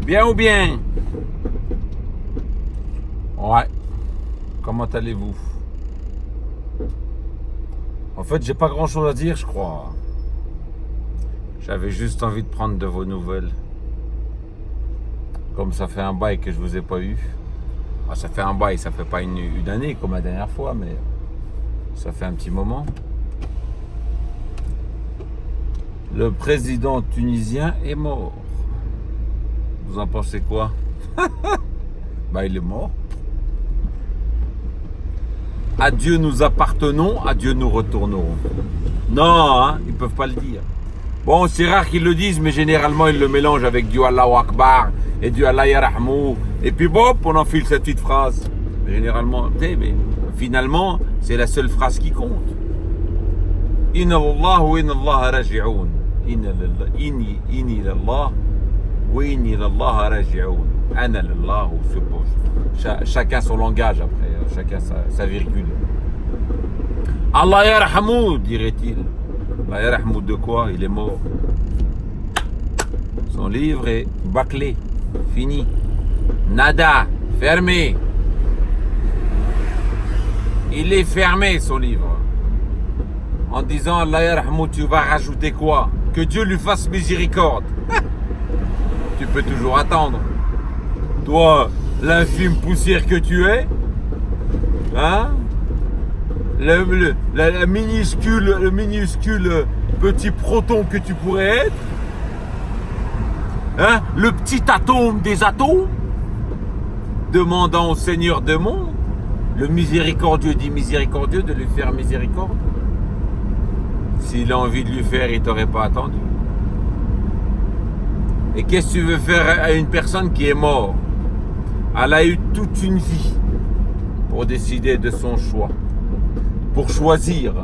Bien ou bien? Ouais. Comment allez-vous? En fait, j'ai pas grand-chose à dire, je crois. J'avais juste envie de prendre de vos nouvelles. Comme ça fait un bail que je vous ai pas eu. Ah, ça fait un bail, ça fait pas une année comme la dernière fois, mais ça fait un petit moment. Le président tunisien est mort. Vous en pensez quoi? Bah, il est mort. À Dieu nous appartenons, à Dieu nous retournerons. Non, hein, ils peuvent pas le dire. Bon, c'est rare qu'ils le disent, mais généralement ils le mélangent avec du Allahu Akbar et du Allah Yarahmou. Et puis bon, on enfile cette petite phrase. Généralement, mais finalement, c'est la seule phrase qui compte. Inna Allah wa inna Allah raji'un. Inni lallah wa inni lallah raji'un. Ana lallah suppose. Chacun son langage après, chacun sa virgule. Allah Yarahmou, dirait-il. Allah Yarahmou de quoi? Il est mort. Son livre est bâclé, fini. Nada, fermé. Il est fermé, son livre. En disant Allah Yarahmou, tu vas rajouter quoi? Que Dieu lui fasse miséricorde. Tu peux toujours attendre. Toi, l'infime poussière que tu es, hein? Le minuscule petit proton que tu pourrais être, hein? Le petit atome des atomes, demandant au Seigneur des mondes, le miséricordieux dit miséricordieux, de lui faire miséricorde. S'il a envie de lui faire, il t'aurait pas attendu. Et qu'est-ce que tu veux faire à une personne qui est morte? Elle a eu toute une vie pour décider de son choix, pour choisir.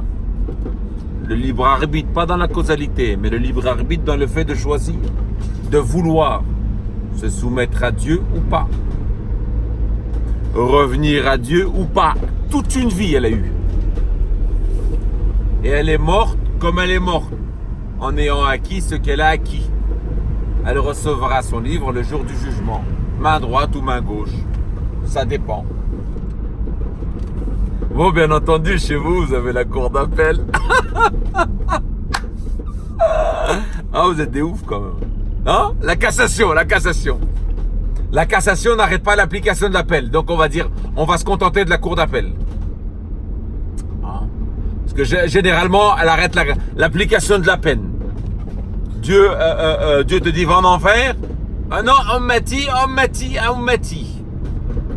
Le libre arbitre, pas dans la causalité, mais le libre arbitre dans le fait de choisir, de vouloir se soumettre à Dieu ou pas, revenir à Dieu ou pas. Toute une vie elle a eu. Et elle est morte comme elle est morte, en ayant acquis ce qu'elle a acquis. Elle recevra son livre le jour du jugement, main droite ou main gauche, ça dépend. Bon, bien entendu, chez vous, vous avez la cour d'appel. Ah, vous êtes des oufs quand même. Hein? La cassation. La cassation n'arrête pas l'application de l'appel. Donc on va dire, on va se contenter de la cour d'appel. Parce que généralement, elle arrête l'application de la peine. Dieu te dit, va en enfer. Ah non, ummati.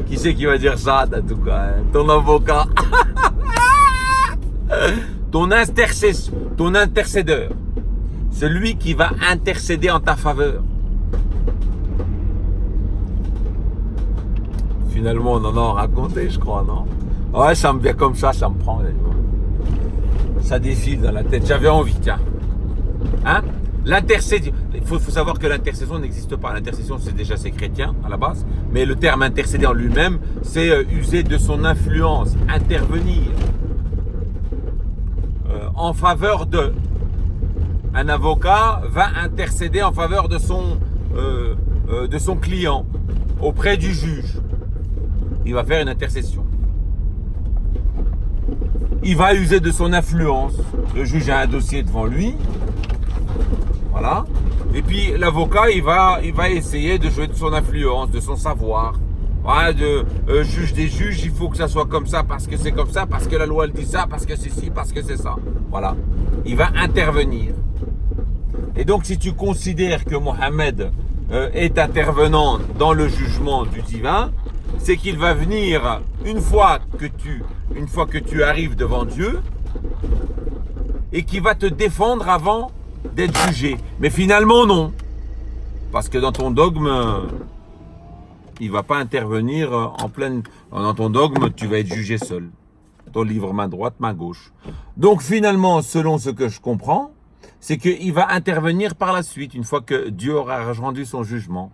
Qui c'est qui va dire ça, en tout cas, hein? Ton avocat. Ton intercédeur. Celui qui va intercéder en ta faveur. Finalement, on en a raconté, je crois, non? Ouais, ça me vient comme ça me prend. Ça défile dans la tête. J'avais envie, tiens. Hein? L'intercession. Il faut savoir que l'intercession n'existe pas. L'intercession, c'est chrétien à la base. Mais le terme intercéder en lui-même, c'est user de son influence, intervenir en faveur de. Un avocat va intercéder en faveur de son client auprès du juge. Il va faire une intercession. Il va user de son influence. Le juge a un dossier devant lui. Voilà. Et puis l'avocat, il va essayer de jouer de son influence, de son savoir. Voilà, juge des juges, il faut que ça soit comme ça, parce que c'est comme ça, parce que la loi elle dit ça, parce que c'est ci, parce que c'est ça. Voilà. Il va intervenir. Et donc si tu considères que Mohammed est intervenant dans le jugement du divin, c'est qu'il va venir une fois que tu arrives devant Dieu et qu'il va te défendre avant d'être jugé. Mais finalement non, parce que dans ton dogme, il va pas intervenir en pleine. Dans ton dogme, tu vas être jugé seul. Ton livre main droite, main gauche. Donc finalement, selon ce que je comprends, c'est qu'il va intervenir par la suite, une fois que Dieu aura rendu son jugement.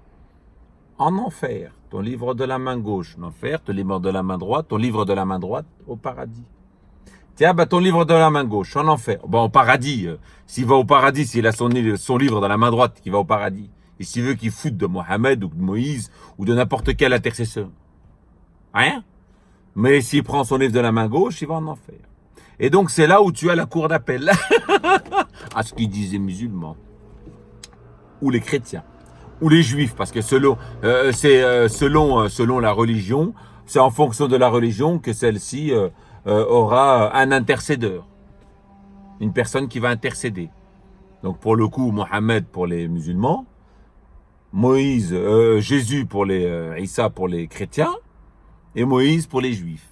En enfer, ton livre de la main gauche, en enfer, ton livre de la main droite, ton livre de la main droite, au paradis. Tiens, ton livre de la main gauche, en enfer. Bon, au paradis, s'il va au paradis, s'il a son livre dans la main droite, qui va au paradis, Et s'il veut qu'il foute de Mohammed ou de Moïse ou de n'importe quel intercesseur, rien. Mais s'il prend son livre de la main gauche, il va en enfer. Et donc c'est là où tu as la cour d'appel. À ce qu'ils disent les musulmans, ou les chrétiens, ou les juifs, parce que selon la religion, c'est en fonction de la religion que celle-ci aura un intercédeur, une personne qui va intercéder. Donc pour le coup, Mohammed pour les musulmans, Moïse, Jésus pour les Issa pour les chrétiens, et Moïse pour les juifs,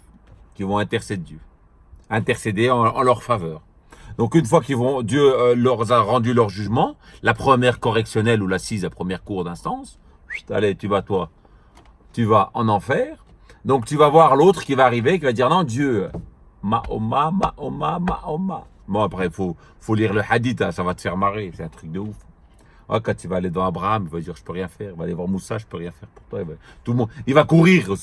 qui vont intercéder en leur faveur. Donc une fois Dieu leur a rendu leur jugement, la première correctionnelle ou l'assise, la première cour d'instance, allez, tu vas en enfer. Donc tu vas voir l'autre qui va arriver, qui va dire non, Dieu, Mahoma. Bon après, faut lire le hadith, hein, ça va te faire marrer, c'est un truc de ouf. Ouais, quand il va aller dans Abraham, il va dire je peux rien faire. Il va aller voir Moussa, je peux rien faire pour toi. Tout le monde, il va courir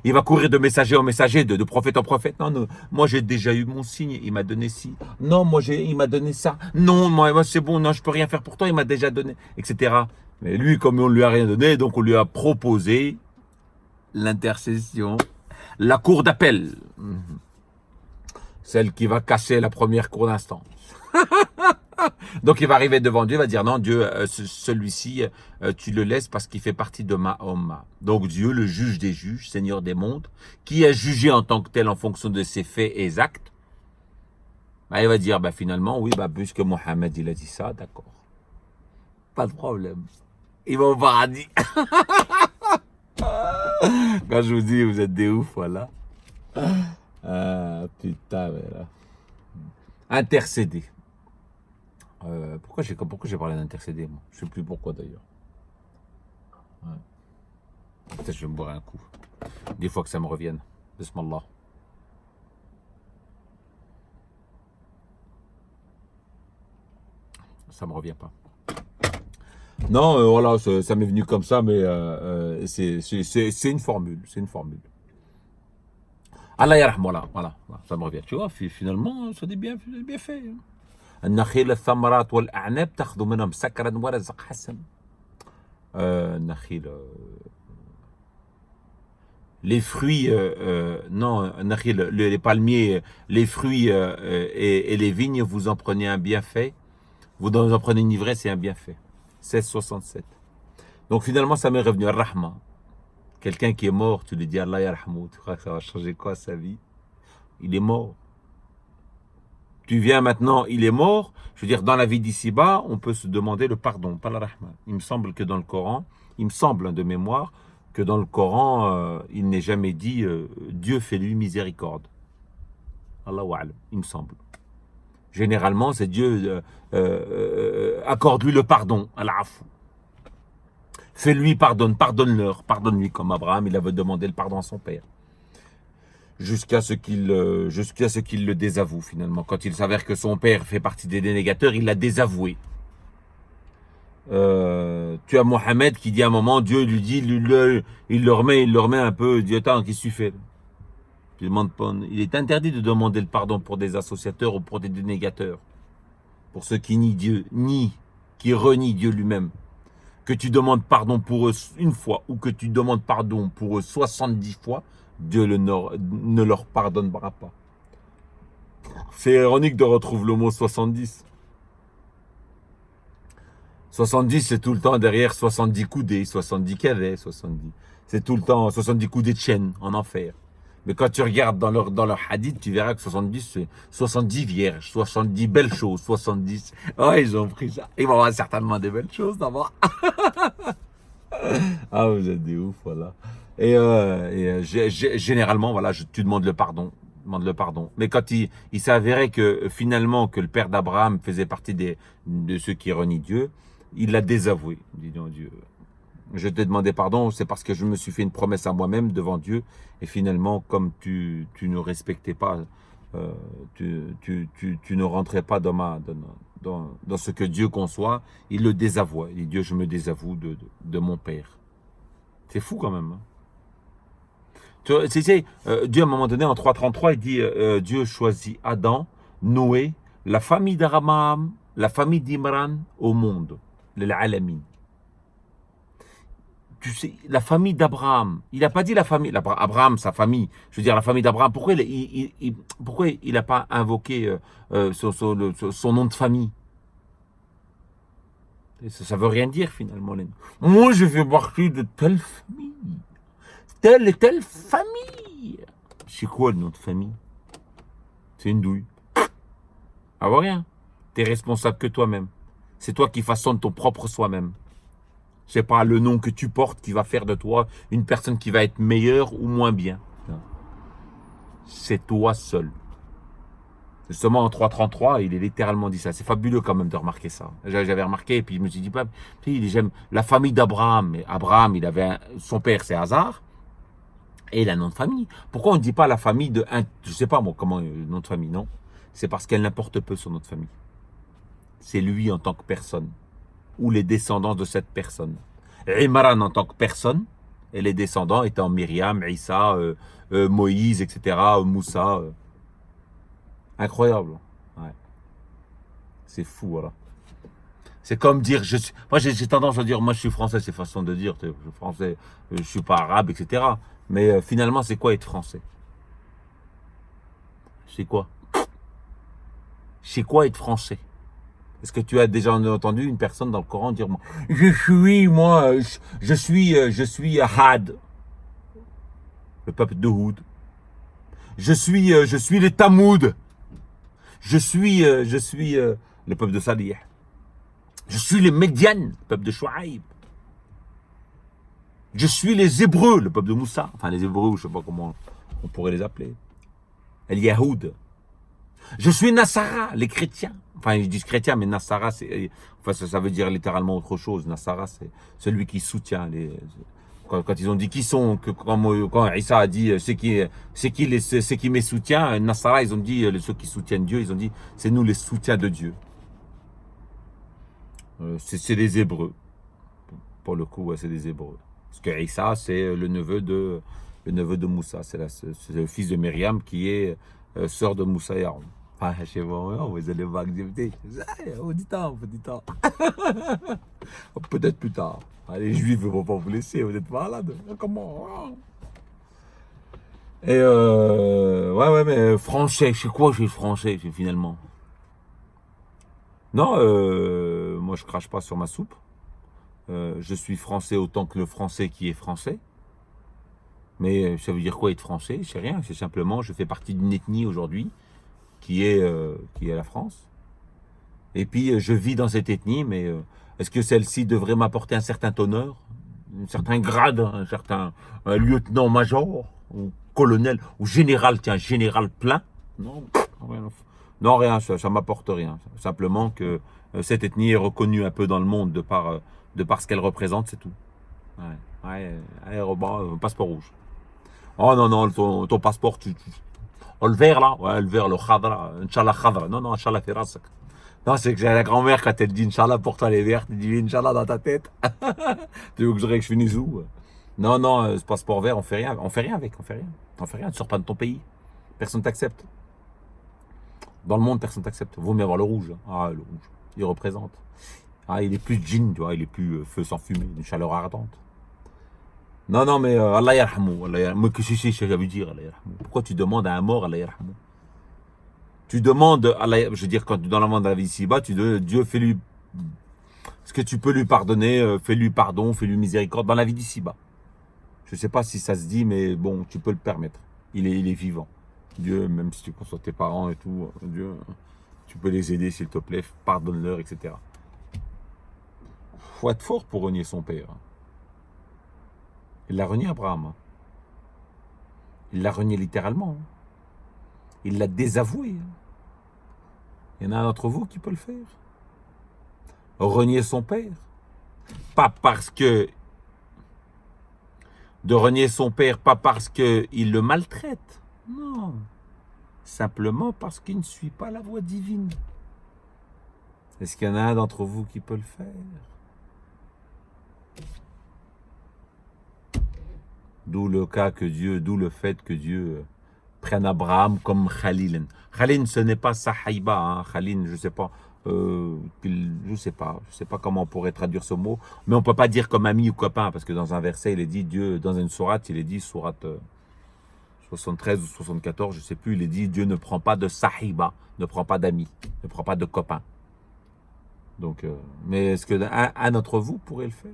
il va courir de messager en messager, de prophète en prophète. Non, moi j'ai déjà eu mon signe, il m'a donné ci. Non, il m'a donné ça. Non, moi c'est bon, non, je peux rien faire pour toi, il m'a déjà donné, etc. Mais lui, comme on lui a rien donné, donc on lui a proposé l'intercession, la cour d'appel, celle qui va casser la première cour d'instance. Donc il va arriver devant Dieu, il va dire non, Dieu, celui-ci, tu le laisses parce qu'il fait partie de Mahoma. Donc Dieu, le juge des juges, Seigneur des mondes, qui a jugé en tant que tel en fonction de ses faits et actes, bah, il va dire finalement, oui, puisque Mohammed il a dit ça, d'accord. Pas de problème. Il va au paradis. Quand je vous dis, vous êtes des oufs, voilà. Putain, mais là. Intercéder. Pourquoi j'ai parlé d'intercéder, moi? Je sais plus pourquoi d'ailleurs. Ouais. Peut-être je vais me boire un coup. Des fois que ça me revienne. Bismillah. Ça me revient pas. Non, voilà, ça m'est venu comme ça, mais c'est une formule. C'est une formule. Allah yarham, voilà, ça me revient. Tu vois, finalement, ça dit bien fait. النخيل الثمرات والأعناب تأخذ منهم سكرا ورزق حسن. النخيل les fruits, non, les palmiers, les fruits et les vignes, vous en prenez un bienfait. Vous en prenez une ivresse et un bienfait. 16,67. Donc finalement, ça m'est revenu. Rahma. Quelqu'un qui est mort, tu lui dis Allah yarhamou. Tu crois que ça va changer quoi sa vie? Il est mort. Tu viens maintenant, il est mort. Je veux dire, dans la vie d'ici-bas, on peut se demander le pardon, pas la rahma. Il me semble que dans le Coran, de mémoire, que dans le Coran, il n'est jamais dit Dieu fait lui miséricorde. Allahu a'lam, il me semble. Généralement, c'est Dieu accorde-lui le pardon, al-afou. Fais-lui, pardonne-leur, pardonne-lui, comme Abraham, il avait demandé le pardon à son père. Jusqu'à ce qu'il le désavoue finalement. Quand il s'avère que son père fait partie des dénégateurs, il l'a désavoué. Tu as Mohammed qui dit à un moment, Dieu lui dit, il le remet un peu, il dit attends, qu'est-ce que tu fais? Il est interdit de demander le pardon pour des associateurs ou pour des dénégateurs. Pour ceux qui qui renient Dieu lui-même. Que tu demandes pardon pour eux une fois ou que tu demandes pardon pour eux 70 fois, Dieu ne leur pardonnera pas. C'est ironique de retrouver le mot 70. 70, c'est tout le temps derrière 70 coudées, 70 cavets, 70. C'est tout le temps 70 coudées de chaîne en enfer. Mais quand tu regardes dans leur hadith, tu verras que 70, c'est 70 vierges, 70 belles choses, 70. Oh, ils ont pris ça. Ils vont avoir certainement des belles choses d'abord. Ah, vous êtes des ouf, voilà. Et généralement, voilà, tu demandes le pardon. Mais quand il s'avérait que finalement que le père d'Abraham faisait partie de ceux qui renient Dieu, il l'a désavoué. Il dit non, Dieu, je t'ai demandé pardon, c'est parce que je me suis fait une promesse à moi-même devant Dieu. Et finalement, comme tu ne respectais pas, tu ne rentrais pas dans ce que Dieu conçoit, il le désavoua. Il dit Dieu, je me désavoue de mon père. C'est fou quand même. Hein. Dieu, à un moment donné, en 3.33, il dit Dieu choisit Adam, Noé, la famille d'Abraham, la famille d'Imran au monde, l'alamin. tu sais, la famille d'Abraham, il n'a pas dit la famille, Abraham, sa famille, je veux dire la famille d'Abraham, pourquoi il n'a pas invoqué son nom de famille? Et ça veut rien dire finalement. Moi, je fais partie de telle famille, telle et telle famille. C'est quoi le nom de famille? C'est une douille. Ah, ouais, rien. T'es responsable que toi-même. C'est toi qui façonnes ton propre soi-même. C'est pas le nom que tu portes qui va faire de toi une personne qui va être meilleure ou moins bien. C'est toi seul. Justement, en 333, il est littéralement dit ça. C'est fabuleux quand même de remarquer ça. J'avais remarqué, et puis je me suis dit, j'aime la famille d'Abraham. Mais Abraham, son père, c'est Hazar. Et il a un nom de famille. Pourquoi on ne dit pas la famille de un, je sais pas moi comment le nom de famille, non? C'est parce qu'elle n'importe peu son nom de famille. C'est lui en tant que personne. Ou les descendants de cette personne. Imran en tant que personne. Et les descendants étant Myriam, Issa, Moïse, etc. Moussa. Incroyable. Ouais. C'est fou, voilà. C'est comme dire, moi j'ai tendance à dire, moi je suis français, c'est façon de dire, je suis français, je suis pas arabe, etc. Mais finalement, c'est quoi être français? C'est quoi? C'est quoi être français? Est-ce que tu as déjà entendu une personne dans le Coran dire, je suis Had, le peuple de Houd. Je suis les Tamoud. Je suis le peuple de Salih. Je suis les Médians, le peuple de Chouaïb. Je suis les Hébreux, le peuple de Moussa. Enfin, les Hébreux, je ne sais pas comment on pourrait les appeler. El Yahoud. Je suis Nassara, les chrétiens. Enfin, ils disent chrétiens, mais Nassara, ça veut dire littéralement autre chose. Nassara, c'est celui qui soutient les. Quand ils ont dit qui sont, quand Issa a dit c'est qui mes soutiens, Nassara, ils ont dit ceux qui soutiennent Dieu, ils ont dit c'est nous les soutiens de Dieu. C'est des Hébreux. Pour le coup, ouais, c'est des Hébreux. Parce que Issa, c'est le neveu de Moussa. C'est le fils de Myriam qui est sœur de Moussa et Aaron. Ah, chez vous, vous allez m'accepter. On dit temps. Peut-être plus tard. Les Juifs ne vont pas vous laisser, vous êtes malades. Comment? Et ouais, mais français, c'est quoi j'ai français finalement? Non, moi je crache pas sur ma soupe. Je suis français autant que le français qui est français. Mais ça veut dire quoi être français? C'est rien, c'est simplement je fais partie d'une ethnie aujourd'hui qui est la France. Et puis je vis dans cette ethnie, mais est-ce que celle-ci devrait m'apporter un certain honneur, un certain grade, un certain lieutenant-major, ou colonel, ou général, tiens, général plein? Non, rien. Non, rien, ça m'apporte rien. Simplement que cette ethnie est reconnue un peu dans le monde de par ce qu'elle représente, c'est tout. Allez, Robin, passeport rouge. Oh non, ton passeport, oh, le vert là, ouais, le vert, le khadra, Inch'Allah khadra. Non, Inch'Allah firasak. Non, c'est que j'ai la grand-mère quand elle dit Inch'Allah pour toi les verts, elle dit Inch'Allah dans ta tête. Tu veux que je finisse où? Non, ce passeport vert, on fait rien avec, on fait rien, tu sors pas de ton pays. Personne t'accepte. Dans le monde, personne t'accepte. Vaut mieux avoir le rouge. Ah, le rouge, il représente. Ah, il est plus djinn, tu vois, il est plus feu sans fumée, une chaleur ardente. Non, mais Allah yarhamou. Mais qu'est-ce que ça veut dire, Allah yarhamou? Pourquoi tu demandes à un mort, Allah yarhamou? Tu demandes, je veux dire, quand dans la monde de la vie ici-bas, Dieu fais-lui ce que tu peux lui pardonner, fais-lui pardon, fais-lui miséricorde dans la vie d'ici-bas. Je ne sais pas si ça se dit, mais bon, tu peux le permettre. Il est vivant. Dieu, même si tu consultes tes parents et tout, Dieu, tu peux les aider s'il te plaît, pardonne-leur, etc. Faut être fort pour renier son père. Il l'a renié Abraham. Il l'a renié littéralement. Il l'a désavoué. Il y en a un d'entre vous qui peut le faire. Renier son père. Pas parce que... De renier son père, pas parce qu'il le maltraite. Non. Simplement parce qu'il ne suit pas la voie divine. Est-ce qu'il y en a un d'entre vous qui peut le faire? D'où le fait que Dieu prenne Abraham comme Khalil. Khalil, ce n'est pas Sahiba, hein. Khalil, je ne sais pas. je sais pas comment on pourrait traduire ce mot, mais on peut pas dire comme ami ou copain, parce que dans un verset, il est dit, Dieu, dans une sourate, il est dit, sourate 73 ou 74, je sais plus, il est dit, Dieu ne prend pas de sahiba, ne prend pas d'amis, ne prend pas de copains. Donc, mais est-ce que un d'entre vous pourrait le faire?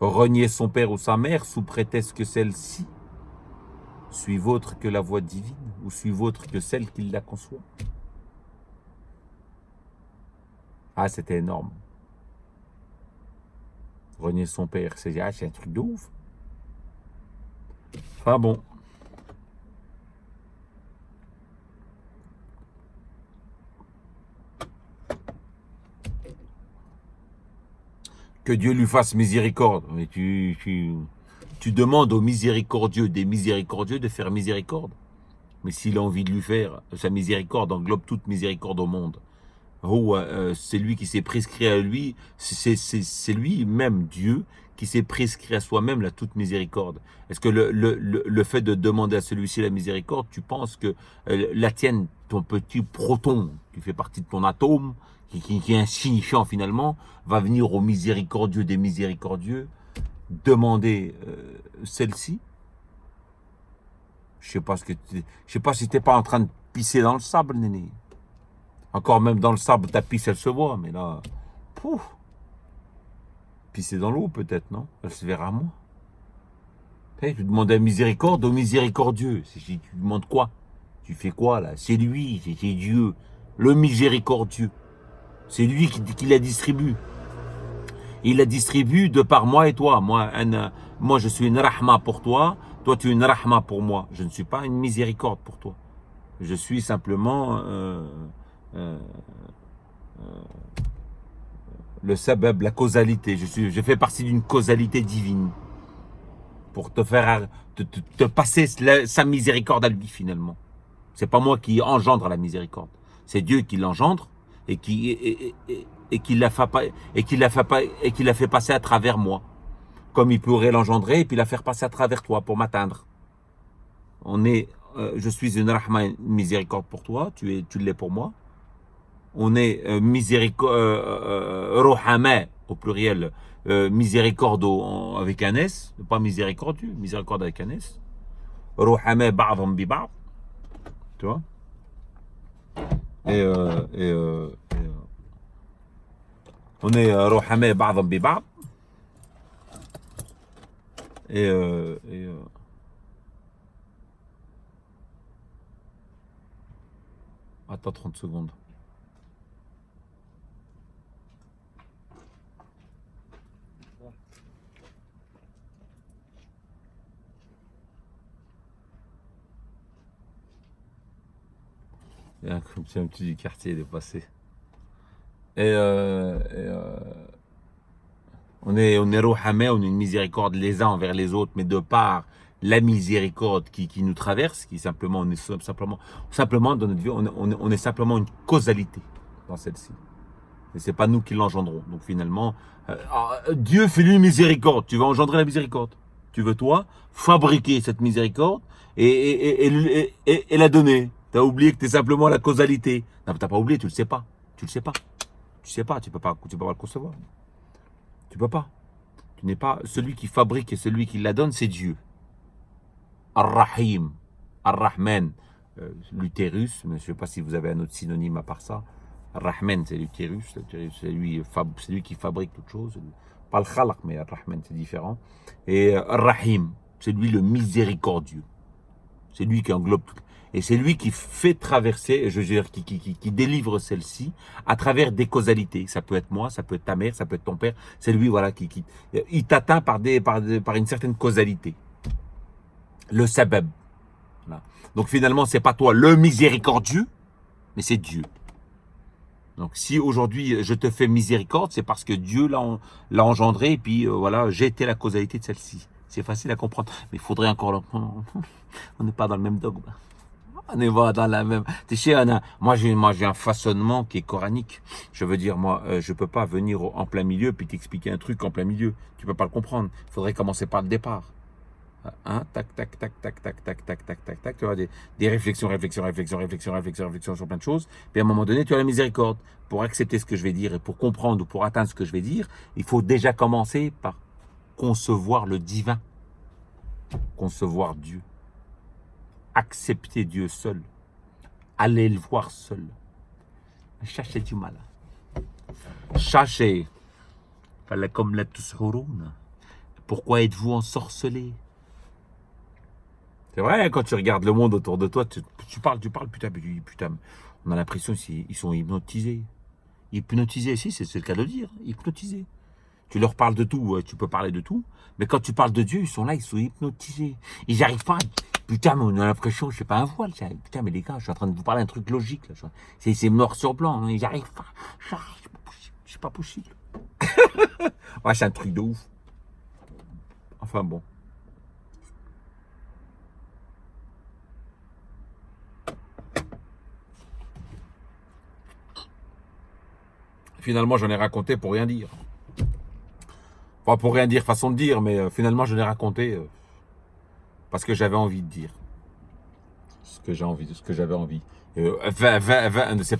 Renier son père ou sa mère sous prétexte que celle-ci suive autre que la voie divine, ou suive autre que celle qui la conçoit. Ah, c'était énorme. Renier son père, c'est un truc de ouf. Enfin bon. Que Dieu lui fasse miséricorde. Mais tu demandes aux miséricordieux des miséricordieux de faire miséricorde. Mais s'il a envie de lui faire, sa miséricorde englobe toute miséricorde au monde. C'est lui qui s'est prescrit à lui, c'est lui-même, Dieu, qui s'est prescrit à soi-même la toute miséricorde. Est-ce que le fait de demander à celui-ci la miséricorde, tu penses que la tienne, ton petit proton, qui fait partie de ton atome, qui est insignifiant finalement, va venir au miséricordieux des miséricordieux, demander celle-ci? Je sais pas si t'es pas en train de pisser dans le sable, néné. Encore même dans le sable, ta pisse, elle se voit, mais là, pouf, pisser dans l'eau peut-être, non? Elle se verra moins. Tu demandes la miséricorde au miséricordieux. Tu demandes quoi? Tu fais quoi là? C'est lui, c'est Dieu, le miséricordieux. C'est lui qui la distribue. Il la distribue de par moi et toi. Moi, je suis une rahma pour toi. Toi, tu es une rahma pour moi. Je ne suis pas une miséricorde pour toi. Je suis simplement le sabab, la causalité. Je fais partie d'une causalité divine pour te faire te passer sa miséricorde à lui finalement. C'est pas moi qui engendre la miséricorde. C'est Dieu qui l'engendre et qui la fait passer à travers moi. Comme il pourrait l'engendrer et puis la faire passer à travers toi pour m'atteindre. Je suis une rahma, une miséricorde pour toi, tu l'es pour moi. On est rohama au pluriel, miséricordo avec un S, pas miséricordieux, miséricorde avec un S. Rohama ba'dhum bi ba'd, tu vois. On est rohama ba'dhum bi ba'd. Attends 30 secondes. Il y a un petit du quartier de passer. On est rohamé, on est une miséricorde les uns envers les autres, mais de par la miséricorde qui nous traverse, qui simplement, on est simplement dans notre vie, on est simplement une causalité dans celle-ci. Et c'est pas nous qui l'engendrons. Donc finalement, Dieu fait lui miséricorde. Tu vas engendrer la miséricorde. Tu veux toi fabriquer cette miséricorde et la donner. Tu as oublié que tu es simplement la causalité. Non, tu n'as pas oublié, tu le sais pas. Tu le sais pas. Tu peux pas le concevoir. Tu peux pas. Tu n'es pas celui qui fabrique et celui qui la donne, c'est Dieu. Ar-Rahim, Ar-Rahman, l'utérus, mais je ne sais pas si vous avez un autre synonyme à part ça. Ar-Rahman, c'est l'utérus, c'est lui qui fabrique toute chose. Pas le khalaq, mais Ar-Rahman, c'est différent. Et Ar-Rahim, c'est lui le miséricordieux. C'est lui qui englobe tout. Et c'est lui qui fait traverser, je veux dire, qui délivre celle-ci à travers des causalités. Ça peut être moi, ça peut être ta mère, ça peut être ton père. C'est lui, voilà, il t'atteint par une certaine causalité. Le sabab. Voilà. Donc finalement, c'est pas toi le miséricordieux, mais c'est Dieu. Donc si aujourd'hui je te fais miséricorde, c'est parce que Dieu l'a engendré et puis voilà, j'ai été la causalité de celle-ci. C'est facile à comprendre, mais il faudrait encore le... On n'est pas dans le même dogme. On est pas dans la même... Tu sais, moi j'ai un façonnement qui est coranique. Je veux dire, moi, je peux pas venir en plein milieu puis t'expliquer un truc en plein milieu. Tu peux pas le comprendre. Il faudrait commencer par le départ. Hein, tac, tac, tac, tac, tac, tac, tac, tac, tac, tac. Tu vois, des réflexions sur plein de choses. Puis à un moment donné, tu as la miséricorde. Pour accepter ce que je vais dire et pour comprendre ou pour atteindre ce que je vais dire, il faut déjà commencer par concevoir le divin, concevoir Dieu, accepter Dieu seul, aller le voir seul. Cherchez du mal. Cherchez. Comme la tushuroun. Pourquoi êtes-vous ensorcelés? C'est vrai, quand tu regardes le monde autour de toi, tu parles, putain, on a l'impression qu'ils sont hypnotisés. Hypnotisés, si, c'est le cas de le dire, hypnotisés. Tu leur parles de tout, tu peux parler de tout, mais quand tu parles de Dieu, ils sont là, ils sont hypnotisés. Ils n'y arrivent pas. Putain, mais on a l'impression, je sais pas, un voile. Putain, mais les gars, je suis en train de vous parler d'un truc logique. C'est noir sur blanc, hein, ils n'y arrivent pas. C'est pas possible. Ouais, c'est un truc de ouf. Enfin bon. Finalement, j'en ai raconté pour rien dire. Enfin, pour rien dire, façon de dire, mais finalement, je l'ai raconté parce que j'avais envie de dire ce que j'avais envie. C'est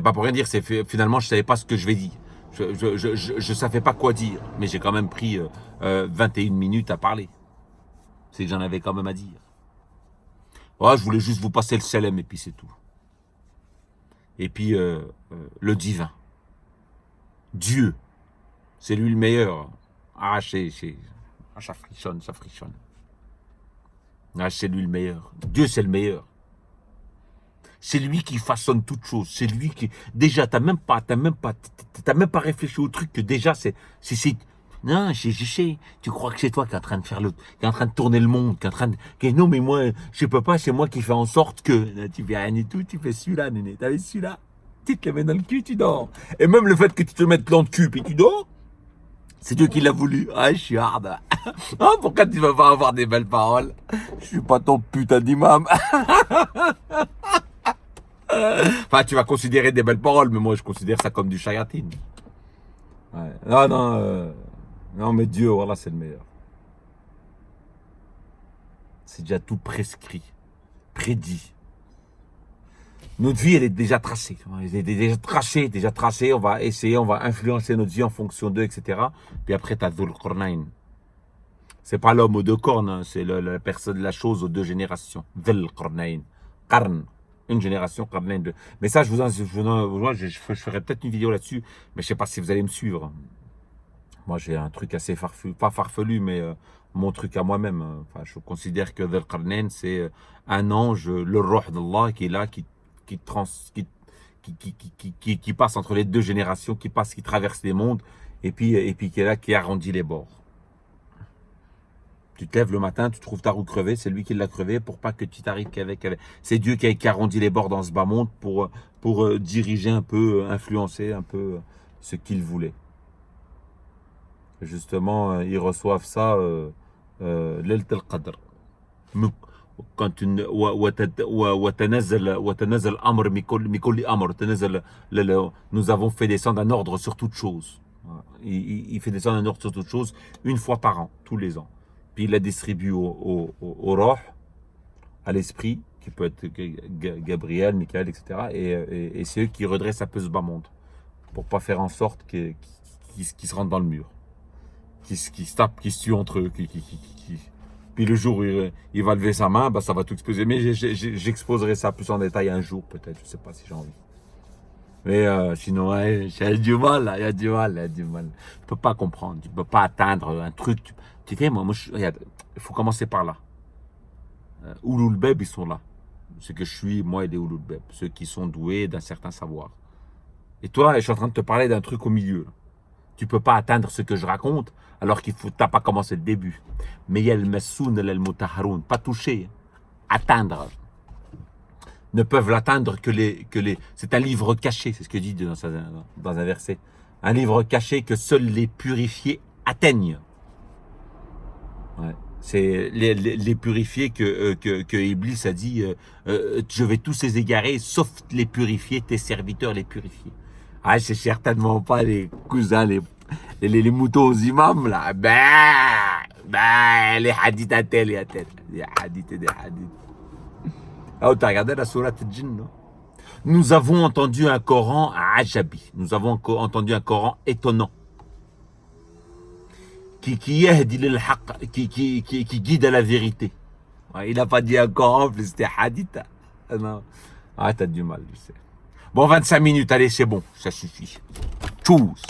pas pour rien dire, c'est finalement, je savais pas ce que je vais dire. Je savais pas quoi dire, mais j'ai quand même pris 21 minutes à parler. C'est que j'en avais quand même à dire. Ouais, je voulais juste vous passer le salam et puis c'est tout. Et puis le divin. Dieu, c'est lui le meilleur. Ah, ça frissonne, ça frissonne. Ah, c'est lui le meilleur. Dieu, c'est le meilleur. C'est lui qui façonne toute chose. C'est lui qui. Déjà, t'as même pas réfléchi au truc que déjà, non, je sais. Tu crois que c'est toi qui est en train de faire qui est en train de tourner le monde, non, mais moi, je peux pas, c'est moi qui fais en sorte que. Tu fais rien du tout, tu fais celui-là, néné. T'as vu celui-là? Tu te le mets dans le cul, tu dors. Et même le fait que tu te mettes dans le cul puis tu dors, c'est Dieu qui l'a voulu. Ah, je suis hard. Ah, pourquoi tu vas pas avoir des belles paroles? Je suis pas ton putain d'imam. Enfin, tu vas considérer des belles paroles, mais moi, je considère ça comme du chayatine. Ouais. Non, mais Dieu, voilà, c'est le meilleur. C'est déjà tout prescrit, prédit. Notre vie, elle est déjà tracée. Elle est déjà tracée. On va essayer, on va influencer notre vie en fonction d'eux, etc. Puis après, tu as Dhul Qarnayn. C'est pas l'homme aux deux cornes, hein, c'est la personne, la chose aux deux générations. Dhul Qarnayn. Qarn. Une génération, Qarnayn 2. Mais ça, je ferai peut-être une vidéo là-dessus, mais je sais pas si vous allez me suivre. Moi, j'ai un truc assez farfelu, pas farfelu, mais mon truc à moi-même. Enfin, je considère que Dhul Qarnayn, c'est un ange, le roh d'Allah, qui est là, qui passe entre les deux générations, qui traverse les mondes, et puis qui est là, qui arrondit les bords. Tu te lèves le matin, tu trouves ta roue crevée, c'est lui qui l'a crevée pour pas que tu t'arrives qu'avec. C'est Dieu qui arrondit les bords dans ce bas monde pour diriger un peu, influencer un peu ce qu'il voulait. Justement, ils reçoivent ça Laylat al-Qadr. quand nous avons fait descendre un ordre sur toute chose. Il fait descendre un ordre sur toute chose une fois par an, tous les ans. Puis il la distribue au roh, à l'esprit, qui peut être Gabriel, Michael, etc. Et c'est eux qui redressent un peu ce bas monde, pour pas faire en sorte qu'ils se rentrent dans le mur, qui se tapent, qui se tuent entre eux, puis le jour où il va lever sa main, bah, ça va tout exploser. Mais j'exposerai ça plus en détail un jour, peut-être. Je ne sais pas si j'ai envie. Mais sinon, ouais, il y a du mal. Il y a du mal. Tu ne peux pas comprendre. Tu ne peux pas atteindre un truc. Tu sais, regarde, il faut commencer par là. Ouloul Beb, ils sont là. Ce que je suis, moi et les Ouloul Beb. Ceux qui sont doués d'un certain savoir. Et toi, je suis en train de te parler d'un truc au milieu. Tu ne peux pas atteindre ce que je raconte alors qu'il faut, t'as pas commencé le début. Mais il y a le Massoun et le Mutaharoun, pas toucher, atteindre. Ne peuvent l'atteindre que les. C'est un livre caché, c'est ce que dit dans un verset. Un livre caché que seuls les purifiés atteignent. Ouais. C'est les purifiés que Iblis a dit je vais tous les égarer, sauf les purifiés, tes serviteurs les purifiés. Ah, c'est certainement pas les cousins, les moutons aux imams, là. Ben, Bah, les hadiths à tel et à tel. Des hadiths et des hadiths. Ah, t'as regardé la sourate Djinn, non? Nous avons entendu un Coran ajabi. Nous avons entendu un Coran étonnant. Qui guide à la vérité. Ouais, il n'a pas dit un Coran, c'était hadith. Ah, non. Ah, t'as du mal, je sais. Bon, 25 minutes, allez, c'est bon, ça suffit. Tchuss.